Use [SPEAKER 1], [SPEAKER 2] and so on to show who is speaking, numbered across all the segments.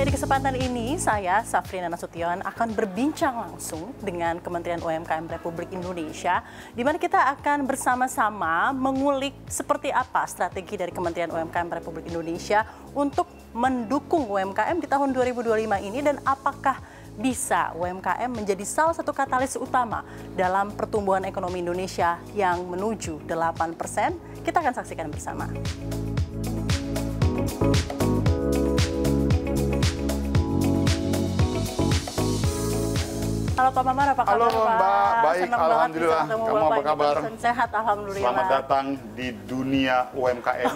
[SPEAKER 1] Ya, di kesempatan ini saya, Safrina Nasution, akan berbincang langsung dengan Kementerian UMKM Republik Indonesia, di mana kita akan bersama-sama mengulik seperti apa strategi dari Kementerian UMKM Republik Indonesia untuk mendukung UMKM di tahun 2025 ini, dan apakah bisa UMKM menjadi salah satu katalis utama dalam pertumbuhan ekonomi Indonesia yang menuju 8%. Kita akan saksikan bersama. Halo Pak Maman, apa kabar?
[SPEAKER 2] Halo Mbak, baik,
[SPEAKER 1] Senang
[SPEAKER 2] alhamdulillah. Kamu apa kabar?
[SPEAKER 1] Sehat, alhamdulillah.
[SPEAKER 2] Selamat datang di dunia UMKM,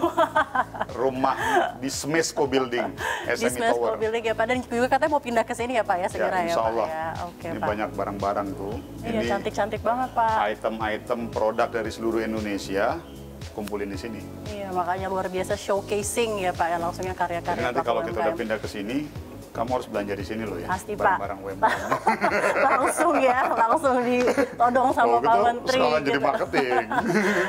[SPEAKER 2] rumah di Smesco Building,
[SPEAKER 1] Di
[SPEAKER 2] SME
[SPEAKER 1] Smesco
[SPEAKER 2] Tower.
[SPEAKER 1] Building ya Pak, dan juga katanya mau pindah ke sini ya Pak ya, segera ya,
[SPEAKER 2] Insya
[SPEAKER 1] Pak
[SPEAKER 2] Allah.
[SPEAKER 1] ya. Oke,
[SPEAKER 2] Ini
[SPEAKER 1] Pak.
[SPEAKER 2] banyak barang-barang tuh.
[SPEAKER 1] Iya,
[SPEAKER 2] Ini
[SPEAKER 1] cantik-cantik banget Pak.
[SPEAKER 2] item-item produk dari seluruh Indonesia kumpulin di sini.
[SPEAKER 1] Iya, makanya luar biasa showcasing ya Pak ya, langsungnya
[SPEAKER 2] Jadi
[SPEAKER 1] karya-karya
[SPEAKER 2] nanti
[SPEAKER 1] Pak
[SPEAKER 2] kalau kita udah
[SPEAKER 1] UMKM.
[SPEAKER 2] pindah ke sini, kamu harus belanja di sini loh ya.
[SPEAKER 1] Pasti Pak.
[SPEAKER 2] Barang-barang UMKM.
[SPEAKER 1] Langsung ya, langsung ditodong sama
[SPEAKER 2] Oh,
[SPEAKER 1] Pak
[SPEAKER 2] gitu,
[SPEAKER 1] Menteri.
[SPEAKER 2] sekarang jadi
[SPEAKER 1] gitu.
[SPEAKER 2] marketing.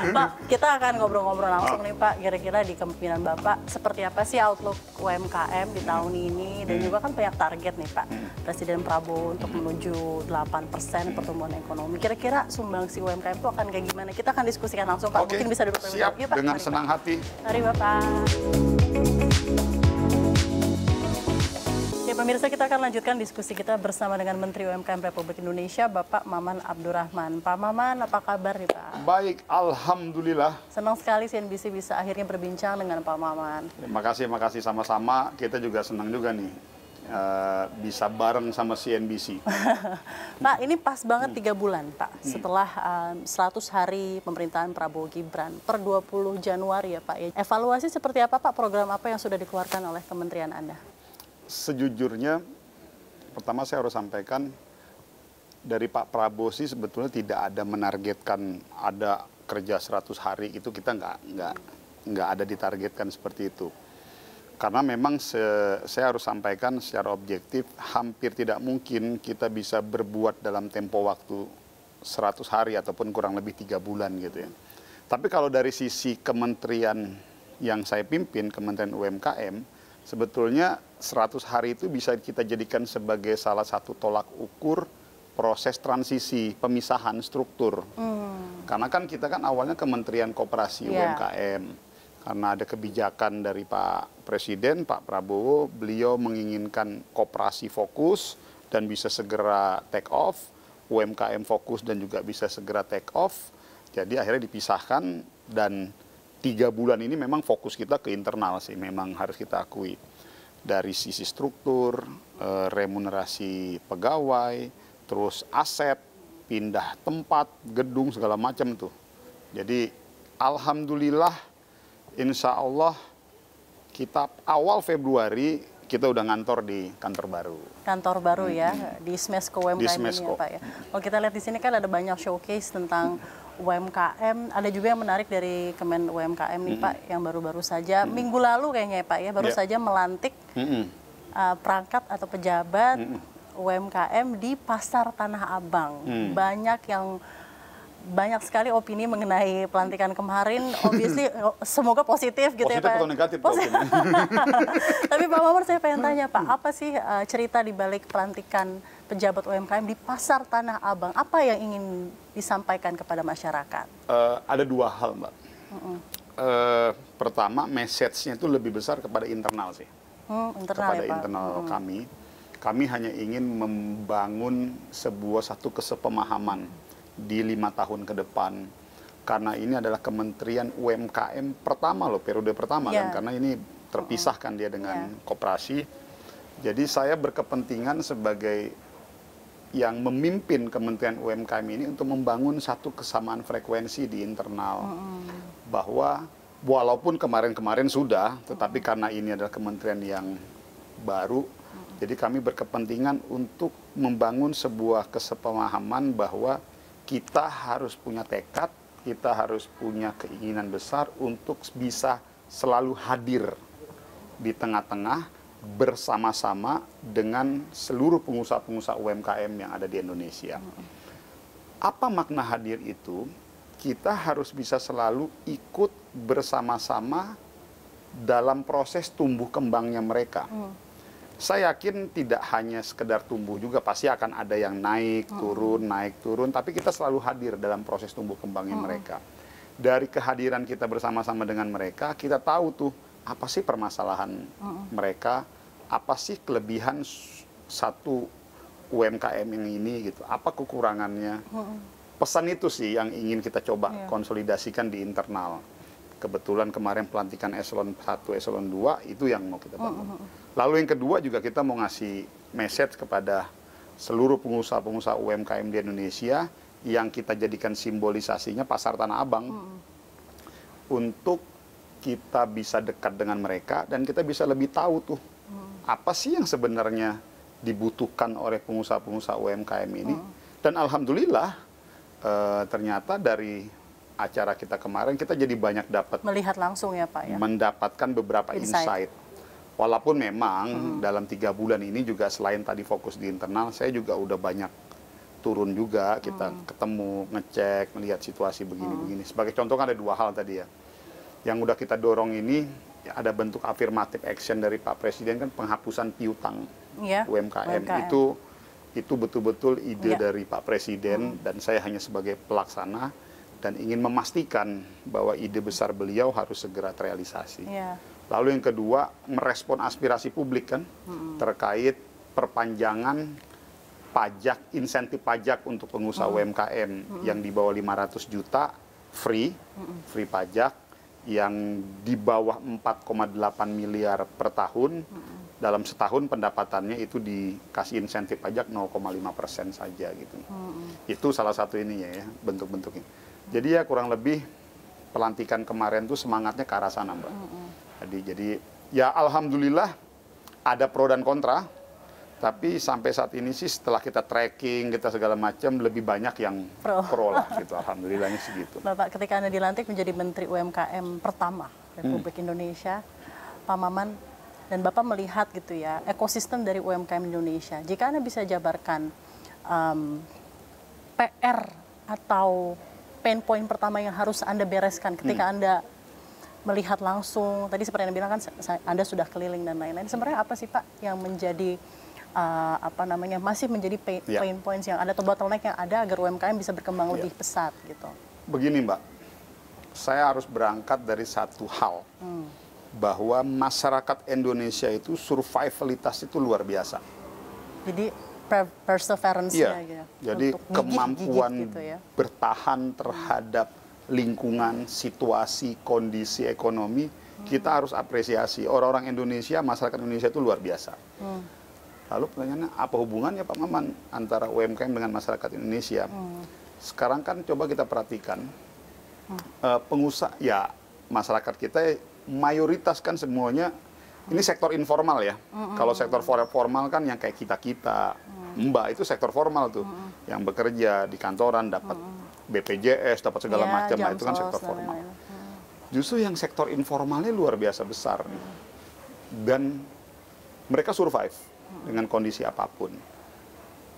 [SPEAKER 1] Pak, kita akan ngobrol-ngobrol langsung nih Pak, kira-kira di kepemimpinan Bapak seperti apa sih outlook UMKM di tahun ini, dan juga kan banyak target nih Pak Presiden Prabowo untuk menuju 8% pertumbuhan ekonomi. Kira-kira sumbangsi UMKM itu akan kayak gimana? Kita akan diskusikan langsung Pak.
[SPEAKER 2] Oke,
[SPEAKER 1] Mungkin bisa duduk terlebih
[SPEAKER 2] siap,
[SPEAKER 1] dahulu. Yuk, Pak.
[SPEAKER 2] dengan
[SPEAKER 1] Mari,
[SPEAKER 2] senang
[SPEAKER 1] Pak.
[SPEAKER 2] hati.
[SPEAKER 1] Mari Bapak. Ya, pemirsa, kita akan lanjutkan diskusi kita bersama dengan Menteri UMKM Republik Indonesia, Bapak Maman Abdurrahman. Pak Maman, apa kabar nih Pak?
[SPEAKER 2] Baik, alhamdulillah.
[SPEAKER 1] Senang sekali CNBC bisa akhirnya berbincang dengan Pak Maman.
[SPEAKER 2] Terima kasih sama-sama. Kita juga senang juga nih bisa bareng sama CNBC.
[SPEAKER 1] Pak, ini pas banget 3 bulan Pak setelah 100 hari pemerintahan Prabowo Gibran per 20 Januari ya Pak. Ya. Evaluasi seperti apa Pak, program apa yang sudah dikeluarkan oleh kementerian Anda?
[SPEAKER 2] Sejujurnya, pertama saya harus sampaikan dari Pak Prabowo sih sebetulnya tidak ada menargetkan ada kerja 100 hari, itu kita nggak ada ditargetkan seperti itu. Karena memang saya harus sampaikan secara objektif, hampir tidak mungkin kita bisa berbuat dalam tempo waktu 100 hari ataupun kurang lebih 3 bulan gitu ya. Tapi kalau dari sisi kementerian yang saya pimpin, Kementerian UMKM, sebetulnya 100 hari itu bisa kita jadikan sebagai salah satu tolak ukur proses transisi, pemisahan struktur. Karena kan kita kan awalnya Kementerian Koperasi UMKM. Karena ada kebijakan dari Pak Presiden, Pak Prabowo, beliau menginginkan koperasi fokus dan bisa segera take off, UMKM fokus dan juga bisa segera take off. Jadi akhirnya dipisahkan, dan 3 bulan ini memang fokus kita ke internal sih, memang harus kita akui. Dari sisi struktur, remunerasi pegawai, terus aset, pindah tempat, gedung, segala macam tuh. Jadi alhamdulillah, insya Allah kita awal Februari kita udah ngantor di kantor baru.
[SPEAKER 1] Kantor baru ya, di Smesco UMKM
[SPEAKER 2] Di
[SPEAKER 1] ini
[SPEAKER 2] Smesco.
[SPEAKER 1] ya Pak ya. Kalau kita lihat di sini kan ada banyak showcase tentang UMKM, ada juga yang menarik dari Kemen UMKM nih Pak, yang baru-baru saja, minggu lalu kayaknya ya Pak ya, baru saja melantik perangkat atau pejabat UMKM di Pasar Tanah Abang. Banyak sekali opini mengenai pelantikan kemarin, obviously semoga positif gitu ya
[SPEAKER 2] Positif
[SPEAKER 1] Pak.
[SPEAKER 2] atau negatif? Positif.
[SPEAKER 1] Tapi Pak Maman, saya pengen tanya Pak, apa sih cerita di balik pelantikan pejabat UMKM di Pasar Tanah Abang? Apa yang ingin disampaikan kepada masyarakat?
[SPEAKER 2] Ada 2 hal Mbak. Pertama, message-nya itu lebih besar kepada internal sih.
[SPEAKER 1] Internal
[SPEAKER 2] Kepada
[SPEAKER 1] ya Pak?
[SPEAKER 2] internal kami. Kami hanya ingin membangun satu kesepemahaman di 5 tahun ke depan, karena ini adalah Kementerian UMKM pertama loh, periode pertama kan, karena ini terpisahkan dia dengan koperasi. Jadi saya berkepentingan sebagai yang memimpin Kementerian UMKM ini untuk membangun satu kesamaan frekuensi di internal, bahwa walaupun kemarin-kemarin sudah, tetapi karena ini adalah kementerian yang baru, jadi kami berkepentingan untuk membangun sebuah kesepemahaman bahwa kita harus punya tekad, kita harus punya keinginan besar untuk bisa selalu hadir di tengah-tengah bersama-sama dengan seluruh pengusaha-pengusaha UMKM yang ada di Indonesia. Apa makna hadir itu? Kita harus bisa selalu ikut bersama-sama dalam proses tumbuh kembangnya mereka. Saya yakin tidak hanya sekedar tumbuh juga, pasti akan ada yang naik turun, tapi kita selalu hadir dalam proses tumbuh kembangnya mereka. Dari kehadiran kita bersama-sama dengan mereka, kita tahu tuh apa sih permasalahan mereka, apa sih kelebihan satu UMKM yang ini gitu, apa kekurangannya. Pesan itu sih yang ingin kita coba konsolidasikan di internal. Kebetulan kemarin pelantikan eselon 1, eselon 2 itu yang mau kita bangun. Lalu yang kedua juga kita mau ngasih message kepada seluruh pengusaha-pengusaha UMKM di Indonesia yang kita jadikan simbolisasinya pasar Tanah Abang. Untuk kita bisa dekat dengan mereka dan kita bisa lebih tahu tuh apa sih yang sebenarnya dibutuhkan oleh pengusaha-pengusaha UMKM ini. Dan alhamdulillah ternyata dari acara kita kemarin kita jadi banyak dapat
[SPEAKER 1] melihat langsung ya Pak ya,
[SPEAKER 2] mendapatkan beberapa insight. Walaupun memang dalam 3 bulan ini juga selain tadi fokus di internal, saya juga udah banyak turun juga, kita ketemu, ngecek, melihat situasi begini-begini. Sebagai contoh kan ada 2 hal tadi ya, yang udah kita dorong ini ya, ada bentuk affirmative action dari Pak Presiden kan, penghapusan piutang UMKM. Itu betul-betul ide dari Pak Presiden dan saya hanya sebagai pelaksana dan ingin memastikan bahwa ide besar beliau harus segera terrealisasi. Lalu yang kedua, merespon aspirasi publik kan, terkait perpanjangan pajak, insentif pajak untuk pengusaha UMKM yang di bawah 500 juta, free pajak, yang di bawah 4,8 miliar per tahun, dalam setahun pendapatannya itu dikasih insentif pajak 0,5% saja gitu. Itu salah satu ininya ya, bentuk-bentuknya. Jadi ya kurang lebih pelantikan kemarin tuh semangatnya ke arah sana, Mbak. Jadi ya alhamdulillah ada pro dan kontra, tapi sampai saat ini sih setelah kita tracking, kita segala macam lebih banyak yang pro lah gitu. Alhamdulillahnya segitu.
[SPEAKER 1] Bapak ketika Anda dilantik menjadi Menteri UMKM pertama Republik Indonesia, Pak Maman, dan Bapak melihat gitu ya ekosistem dari UMKM Indonesia. Jika Anda bisa jabarkan PR atau pain point pertama yang harus Anda bereskan ketika Anda melihat langsung, tadi seperti Anda bilang kan Anda sudah keliling dan lain-lain. Sebenarnya apa sih Pak yang menjadi masih menjadi pain points yang ada atau bottleneck yang ada agar UMKM bisa berkembang lebih pesat gitu?
[SPEAKER 2] Begini Mbak, saya harus berangkat dari satu hal, bahwa masyarakat Indonesia itu survivalitas itu luar biasa.
[SPEAKER 1] Jadi perseverance-nya gitu.
[SPEAKER 2] Jadi kemampuan gitu ya, bertahan terhadap lingkungan, situasi, kondisi ekonomi, kita harus apresiasi. Orang-orang Indonesia, masyarakat Indonesia itu luar biasa. Lalu pertanyaannya, apa hubungannya Pak Maman antara UMKM dengan masyarakat Indonesia? Sekarang kan coba kita perhatikan, pengusaha, ya masyarakat kita mayoritas kan semuanya, ini sektor informal ya. Kalau sektor formal kan yang kayak kita-kita, Mbak, itu sektor formal tuh. Yang bekerja di kantoran, dapat BPJS, dapat segala macam, nah, itu kan sektor formal. Justru yang sektor informalnya luar biasa besar. Dan mereka survive dengan kondisi apapun.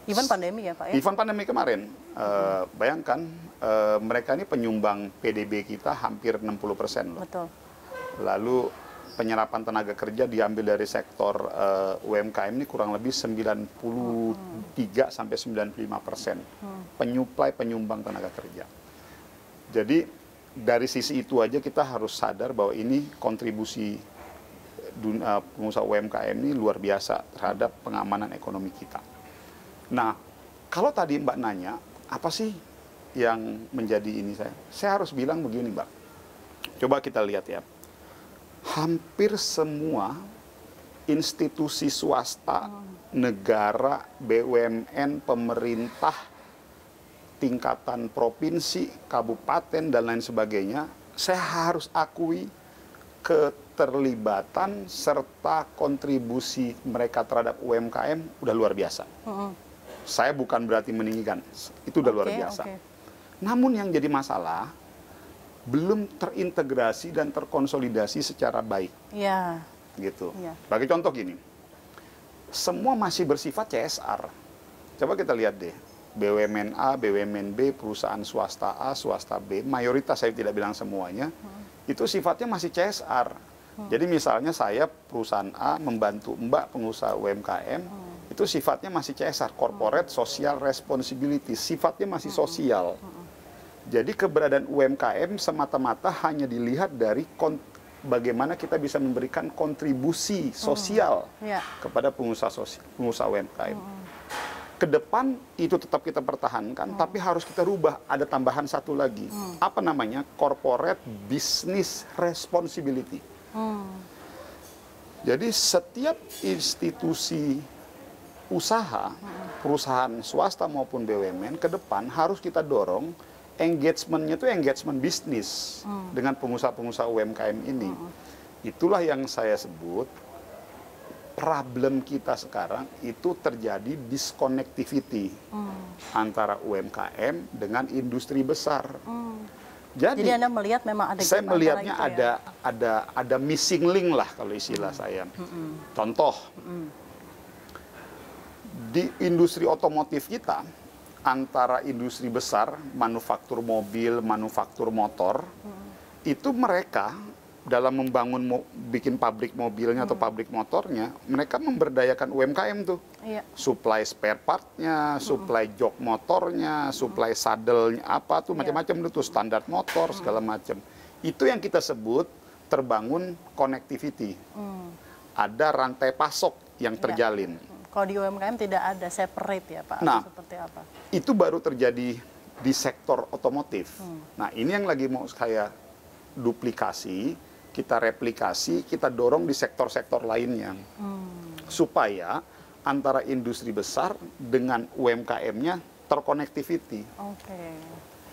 [SPEAKER 1] Even pandemi ya Pak ya?
[SPEAKER 2] Even pandemi kemarin. Bayangkan, mereka ini penyumbang PDB kita hampir 60% loh.
[SPEAKER 1] Betul.
[SPEAKER 2] Lalu penyerapan tenaga kerja diambil dari sektor UMKM ini kurang lebih 93 sampai 95% penyumbang tenaga kerja. Jadi dari sisi itu aja kita harus sadar bahwa ini kontribusi pengusaha UMKM ini luar biasa terhadap pengamanan ekonomi kita. Nah, kalau tadi Mbak nanya, apa sih yang menjadi ini saya harus bilang begini Mbak. Coba kita lihat ya. Hampir semua institusi swasta, negara, BUMN, pemerintah, tingkatan provinsi, kabupaten, dan lain sebagainya, saya harus akui keterlibatan serta kontribusi mereka terhadap UMKM udah luar biasa. Saya bukan berarti meninggikan, itu udah luar biasa. Namun yang jadi masalah, belum terintegrasi dan terkonsolidasi secara baik.
[SPEAKER 1] Iya.
[SPEAKER 2] Gitu. Bagi contoh gini, semua masih bersifat CSR. Coba kita lihat deh, BUMN A, BUMN B, perusahaan swasta A, swasta B, mayoritas, saya tidak bilang semuanya, itu sifatnya masih CSR. Jadi misalnya saya perusahaan A membantu Mbak pengusaha UMKM, itu sifatnya masih CSR, Corporate Social Responsibility, sifatnya masih sosial. Jadi keberadaan UMKM semata-mata hanya dilihat dari bagaimana kita bisa memberikan kontribusi sosial kepada pengusaha UMKM. Ke depan itu tetap kita pertahankan, tapi harus kita rubah. Ada tambahan satu lagi, apa namanya? Corporate Business Responsibility. Jadi setiap institusi usaha, perusahaan swasta maupun BUMN ke depan harus kita dorong engagement-nya itu engagement bisnis dengan pengusaha-pengusaha UMKM ini. Itulah yang saya sebut problem kita sekarang itu terjadi disconnectivity antara UMKM dengan industri besar. Jadi
[SPEAKER 1] Anda melihat memang ada
[SPEAKER 2] saya melihatnya
[SPEAKER 1] itu,
[SPEAKER 2] ada missing link lah kalau istilah saya. Contoh, di industri otomotif kita, antara industri besar, manufaktur mobil, manufaktur motor, itu mereka dalam membangun bikin pabrik mobilnya atau pabrik motornya, mereka memberdayakan UMKM tuh. Supply spare partnya, supply jok motornya, supply saddle-nya apa tuh macam-macam itu standar motor segala macam. Itu yang kita sebut terbangun connectivity. Ada rantai pasok yang terjalin.
[SPEAKER 1] Kalau di UMKM tidak ada separate ya Pak?
[SPEAKER 2] Nah,
[SPEAKER 1] seperti apa?
[SPEAKER 2] Itu baru terjadi di sektor otomotif. Nah, ini yang lagi mau saya duplikasi, kita replikasi, kita dorong di sektor-sektor lainnya. Supaya antara industri besar dengan UMKM-nya terconnectivity.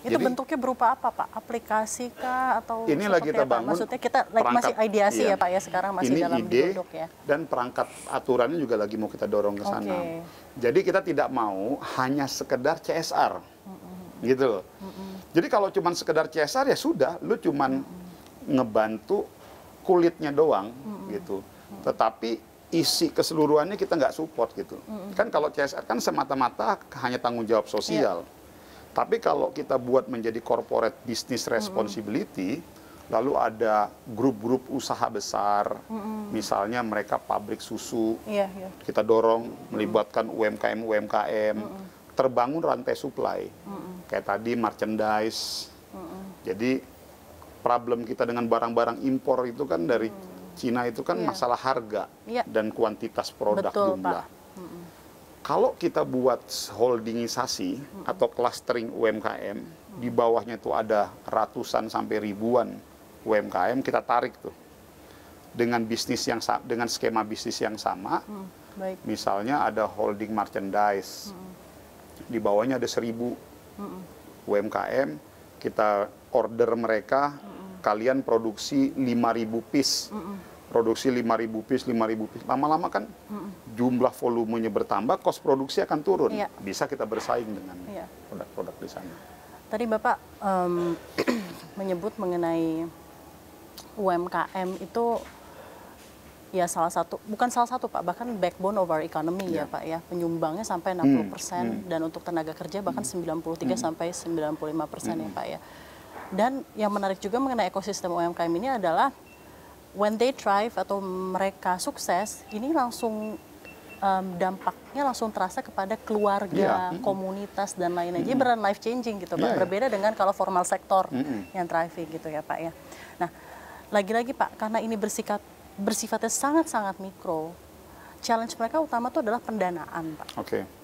[SPEAKER 1] Itu jadi, bentuknya berupa apa Pak? Aplikasi kah atau
[SPEAKER 2] ini lagi kita bangun?
[SPEAKER 1] Maksudnya kita masih ideasi ya Pak ya, sekarang masih
[SPEAKER 2] ini
[SPEAKER 1] dalam
[SPEAKER 2] ide
[SPEAKER 1] duduk ya.
[SPEAKER 2] Dan perangkat aturannya juga lagi mau kita dorong ke sana. Jadi kita tidak mau hanya sekedar CSR, gitu. Jadi kalau cuma sekedar CSR ya sudah, lu cuman ngebantu kulitnya doang, gitu. Tetapi isi keseluruhannya kita nggak support gitu. Kan kalau CSR kan semata-mata hanya tanggung jawab sosial. Tapi kalau kita buat menjadi corporate business responsibility, lalu ada grup-grup usaha besar, misalnya mereka pabrik susu, kita dorong melibatkan UMKM, terbangun rantai supply, kayak tadi merchandise. Jadi problem kita dengan barang-barang impor itu kan dari Cina itu kan masalah harga dan kuantitas produk jumlah. Kalau kita buat holdingisasi atau clustering UMKM, di bawahnya itu ada ratusan sampai ribuan UMKM, kita tarik tuh dengan bisnis yang dengan skema bisnis yang sama. Misalnya ada holding merchandise, di bawahnya ada 1000 UMKM, kita order mereka, kalian produksi 5.000 piece. Produksi 5.000 piece. Lama-lama kan jumlah volumenya bertambah, kos produksi akan turun. Bisa kita bersaing dengan produk-produk di sana.
[SPEAKER 1] Tadi Bapak menyebut mengenai UMKM itu ya bukan salah satu Pak, bahkan backbone of our economy ya Pak ya. Penyumbangnya sampai 60% dan untuk tenaga kerja bahkan 93 sampai 95% ya Pak ya. Dan yang menarik juga mengenai ekosistem UMKM ini adalah when they thrive atau mereka sukses, ini langsung dampaknya langsung terasa kepada keluarga, komunitas dan lainnya. Jadi beran life changing gitu Pak. Berbeda dengan kalau formal sektor yang thriving gitu ya Pak ya. Nah, lagi-lagi Pak, karena ini bersifatnya sangat-sangat mikro. Challenge mereka utama itu adalah pendanaan, Pak.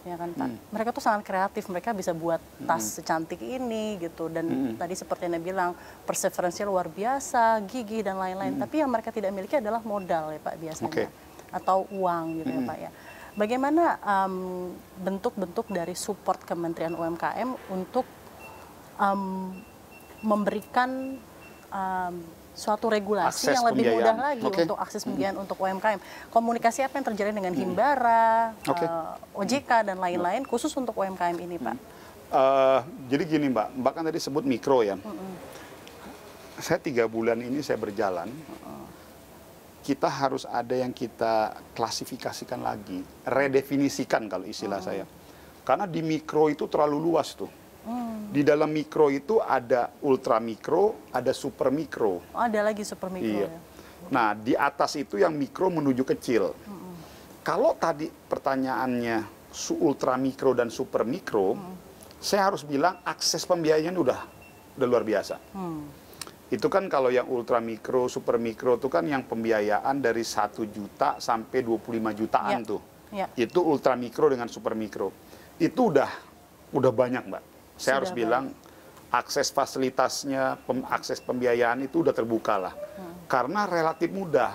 [SPEAKER 1] Ya kan, Pak. Mereka tuh sangat kreatif, mereka bisa buat tas secantik ini gitu. Dan tadi seperti Anda bilang, perseverance-nya luar biasa, gigih dan lain-lain. Tapi yang mereka tidak miliki adalah modal ya, Pak, biasanya. Atau uang gitu ya, Pak ya. Bagaimana bentuk-bentuk dari support Kementerian UMKM untuk memberikan suatu regulasi akses yang lebih mudah lagi untuk akses pembiayaan untuk UMKM. Komunikasi apa yang terjadi dengan Himbara, OJK dan lain-lain khusus untuk UMKM ini, Pak?
[SPEAKER 2] Jadi gini Mbak kan tadi sebut mikro ya. Saya 3 bulan ini saya berjalan, kita harus ada yang kita klasifikasikan lagi, redefinisikan kalau istilah saya. Karena di mikro itu terlalu luas tuh. Di dalam mikro itu ada ultra mikro, ada super mikro.
[SPEAKER 1] Ada lagi super mikro ya?
[SPEAKER 2] Nah, di atas itu yang mikro menuju kecil. Kalau tadi pertanyaannya ultra mikro dan super mikro, saya harus bilang akses pembiayaan udah luar biasa. Itu kan kalau yang ultra mikro, super mikro itu kan yang pembiayaan dari 1 juta sampai 25 jutaan tuh. Itu ultra mikro dengan super mikro. Itu udah banyak, Mbak. Saya harus bilang akses fasilitasnya, akses pembiayaan itu udah terbuka lah. Karena relatif mudah.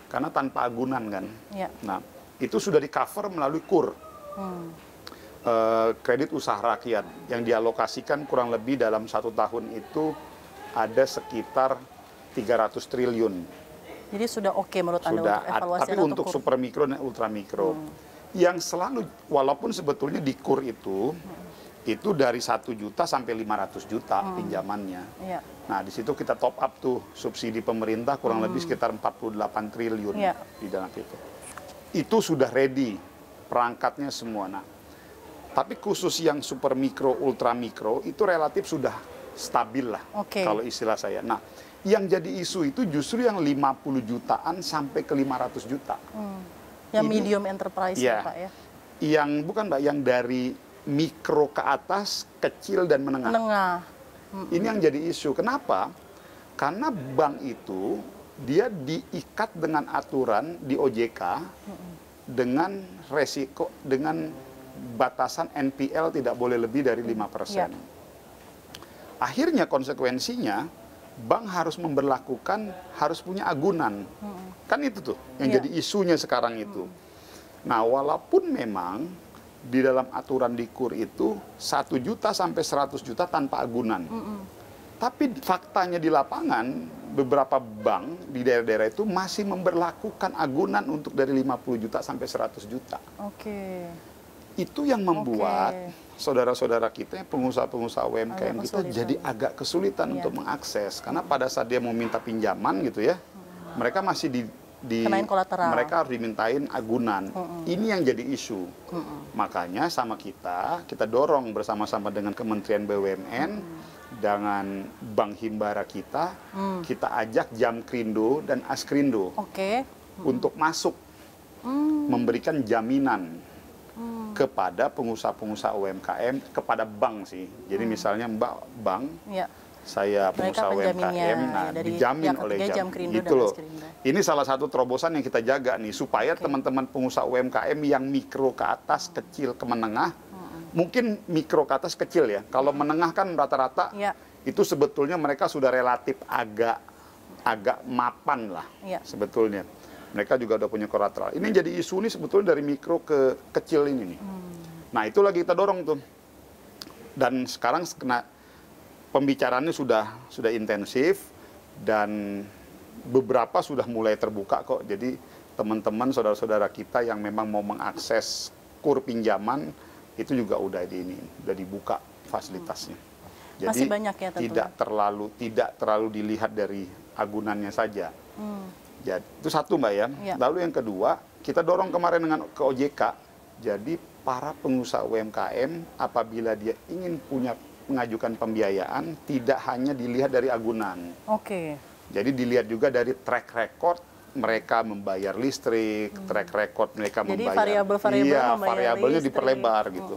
[SPEAKER 2] Karena tanpa agunan kan. Nah, itu sudah di-cover melalui KUR. Kredit usaha rakyat yang dialokasikan kurang lebih dalam 1 tahun itu ada sekitar 300 triliun.
[SPEAKER 1] Jadi sudah oke menurut Anda
[SPEAKER 2] sudah,
[SPEAKER 1] untuk evaluasi
[SPEAKER 2] tapi untuk super mikro dan ultra mikro. Yang selalu, walaupun sebetulnya di KUR itu dari 1 juta sampai 500 juta pinjamannya. Nah, di situ kita top up tuh subsidi pemerintah kurang lebih sekitar 48 triliun di dalam itu. Itu sudah ready, perangkatnya semua. Nah, tapi khusus yang super mikro, ultra mikro itu relatif sudah stabil lah, kalau istilah saya. Nah, yang jadi isu itu justru yang 50 jutaan sampai ke 500 juta.
[SPEAKER 1] Yang medium enterprise ya, Pak ya?
[SPEAKER 2] Yang bukan, Mbak, yang dari mikro ke atas, kecil dan menengah. Ini yang jadi isu. Kenapa? Karena bank itu dia diikat dengan aturan di OJK dengan resiko, dengan batasan NPL tidak boleh lebih dari 5%. Akhirnya konsekuensinya bank harus memberlakukan, harus punya agunan. Kan itu tuh yang jadi isunya sekarang itu. Nah, walaupun memang di dalam aturan di KUR itu 1 juta sampai 100 juta tanpa agunan. Tapi faktanya di lapangan beberapa bank di daerah-daerah itu masih memberlakukan agunan untuk dari 50 juta sampai 100 juta. Itu yang membuat saudara-saudara kita, pengusaha-pengusaha UMKM kita jadi agak kesulitan untuk mengakses. Karena pada saat dia mau minta pinjaman gitu ya, mereka masih mereka harus dimintain agunan. Ini yang jadi isu. Makanya sama kita dorong bersama-sama dengan Kementerian BUMN, dengan Bank Himbara kita ajak Jamkrindo dan Askrindo untuk masuk, memberikan jaminan kepada pengusaha-pengusaha UMKM, kepada bank sih. Jadi misalnya Mbak bank, saya pengusaha UMKM, nah dijamin oleh Jamkrindo gitu loh. Ini salah satu terobosan yang kita jaga nih, supaya teman-teman pengusaha UMKM yang mikro ke atas, kecil ke menengah, mungkin mikro ke atas kecil ya. Kalau menengah kan rata-rata itu sebetulnya mereka sudah relatif agak mapan lah sebetulnya. Mereka juga udah punya kolateral. Ini jadi isu nih sebetulnya dari mikro ke kecil ini nih. Nah, itu lagi kita dorong tuh. Dan sekarang pembicaraannya sudah intensif dan beberapa sudah mulai terbuka kok. Jadi teman-teman, saudara-saudara kita yang memang mau mengakses KUR pinjaman itu juga udah dibuka fasilitasnya. Jadi
[SPEAKER 1] masih banyak ya tentunya.
[SPEAKER 2] Tidak terlalu dilihat dari agunannya saja. Jadi, itu satu, Mbak ya. Lalu yang kedua, kita dorong kemarin ke OJK. Jadi para pengusaha UMKM apabila dia ingin mengajukan pembiayaan tidak hanya dilihat dari agunan. Jadi dilihat juga dari track record mereka membayar listrik, track record mereka membayar.
[SPEAKER 1] Jadi variabelnya
[SPEAKER 2] variabelnya diperlebar gitu.